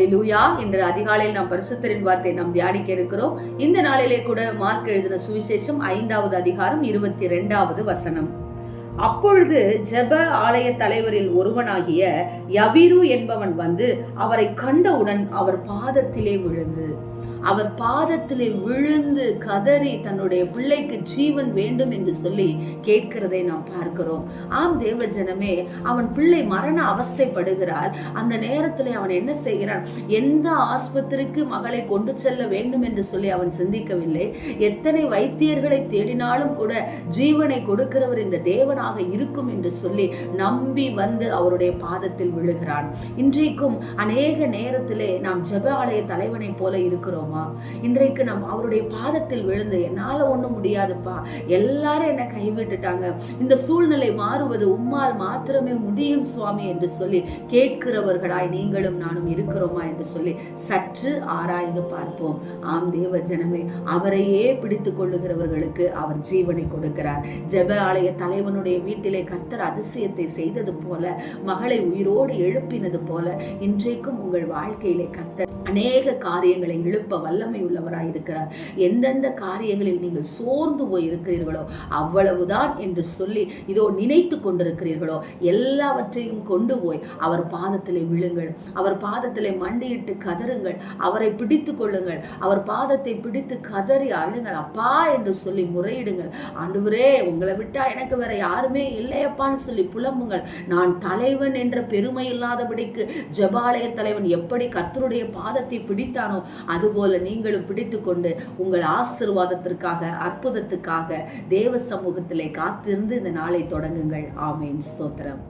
ஹல்லேலூயா. இன்று அதிகாலையில் நாம் பரிசுத்தரின் வார்த்தை நாம் தியானிக்க இருக்கிறோம். இந்த நாளிலே கூட மார்க் எழுதின சுவிசேஷம் 5வது அதிகாரம் 22வது வசனம். அப்பொழுது ஜெப ஆலய தலைவரில் ஒருவனாகிய யவீரு என்பவன் வந்து அவரை கண்டவுடன் அவர் பாதத்திலே விழுந்து கதறி தன்னுடைய பிள்ளைக்கு ஜீவன் வேண்டும் என்று சொல்லி கேட்கிறதை நாம் பார்க்கிறோம். ஆம் தேவ ஜனமே, அவன் பிள்ளை மரண அவஸ்தைப்படுகிறார். அந்த நேரத்தில் அவன் என்ன செய்கிறான்? எந்த ஆஸ்பத்திரிக்கு மகளை கொண்டு செல்ல வேண்டும் என்று சொல்லி அவன் சிந்திக்கவில்லை. எத்தனை வைத்தியர்களை தேடினாலும் கூட ஜீவனை கொடுக்கிறவர் இந்த தேவனாக இருக்கும் என்று சொல்லி நம்பி வந்து அவருடைய பாதத்தில் விழுகிறான். இன்றைக்கும் அநேக நேரத்திலே நாம் ஜெப ஆலய தலைவனை போல இருக்கிறோம். இன்றைக்கு நாம் அவருடைய பாதத்தில் விழுந்து, என்னால ஒண்ணும் முடியாதுப்பா, எல்லாரும் என்னை கைவிட்டுட்டாங்க, இந்த சூழ்நிலை மாறுவது உம்மால் மாத்திரமே முடியும் சுவாமி என்று சொல்லி கேட்கிறவர்களாய் நீங்களும் நானும் இருக்கிறோமா என்று சொல்லி சற்று ஆராய்ந்து பார்ப்போம். ஆம் தேவ ஜனமே, அவரையே பிடித்துக் கொள்ளுகிறவர்களுக்கு அவர் ஜீவனை கொடுக்கிறார். ஜெப ஆலய தலைவனுடைய வீட்டிலே கர்த்தர் அதிசயத்தை செய்தது போல, மகளை உயிரோடு எழுப்பினது போல, இன்றைக்கும் உங்கள் வாழ்க்கையிலே கர்த்தர் அநேக காரியங்களை எழுப்ப வல்லமை உள்ளவராய் இருக்கிறார். எந்தெந்த காரியங்களில் நீங்கள் சோர்ந்து போய் இருக்கிறீர்களோ அவ்வளவுதான் என்று சொல்லி இதோ நினைத்து கொண்டிருக்கிறீர்களோ எல்லாவற்றையும் கொண்டு போய் அவர் பாதத்திலே விழுங்கள். அவர் பாதத்திலே மண்டியிட்டு கதறுங்கள். அவரை பிடித்து கொள்ளுங்கள். அவர் பாதத்தை பிடித்து கதறி அழுங்கள். அப்பா என்று சொல்லி முறையிடுங்கள். ஆண்டவரே, உங்களை விட்டா எனக்கு வேற யாருமே இல்லையப்பான்னு சொல்லி புலம்புங்கள். நான் தலைவன் என்ற பெருமை இல்லாதபடிக்கு ஜெபாலய தலைவன் எப்படி கர்த்தருடைய பாதத்தை பிடித்தானோ அதுபோல நீங்களும் பிடித்து கொண்டு உங்கள் ஆசீர்வாதத்திற்காக, அற்புதத்துக்காக தேவ சமூகத்திலே காத்திருந்து இந்த நாளை தொடங்குங்கள். ஆமேன். ஸ்தோத்திரம்.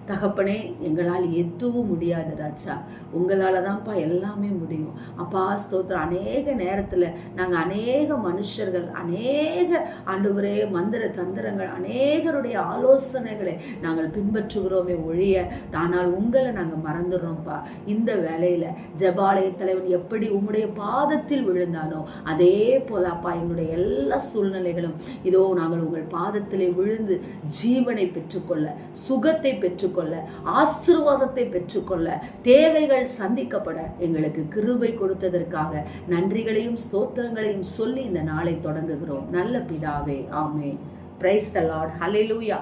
தகப்பனே, எங்களால் எதுவும் முடியாது ராஜா, உங்களால் தான்ப்பா எல்லாமே முடியும். அப்பா ஸ்தோத்திரம். அநேக நேரத்தில் நாங்கள் அநேக மனுஷர்கள், அநேக ஆண்டவரே மந்திர தந்திரங்கள், அநேகருடைய ஆலோசனைகளை நாங்கள் பின்பற்றுகிறோமே ஒழிய, ஆனால் உங்களை நாங்கள் மறந்துடுறோம்ப்பா. இந்த வேலையில் ஜெபாலய தலைவன் எப்படி உம்முடைய பாதத்தில் விழுந்தானோ அதே போல அப்பா எங்களுடைய எல்லா சூழ்நிலைகளும் இதோ நாங்கள் உங்கள் பாதத்திலே விழுந்து ஜீவனை பெற்றுக்கொள்ள, சுகத்தை பெற்றுக்கொள்ள, ஆசீர்வாதத்தை பெற்றுக்கொள்ள, தேவைகள் சந்திக்கப்பட எங்களுக்கு கிருபை கொடுத்ததற்காக நன்றிகளையும் ஸ்தோத்திரங்களையும் சொல்லி இந்த நாளை தொடங்குகிறோம். நல்ல பிதாவே, ஆமென். Praise the Lord. ஹல்லேலூயா.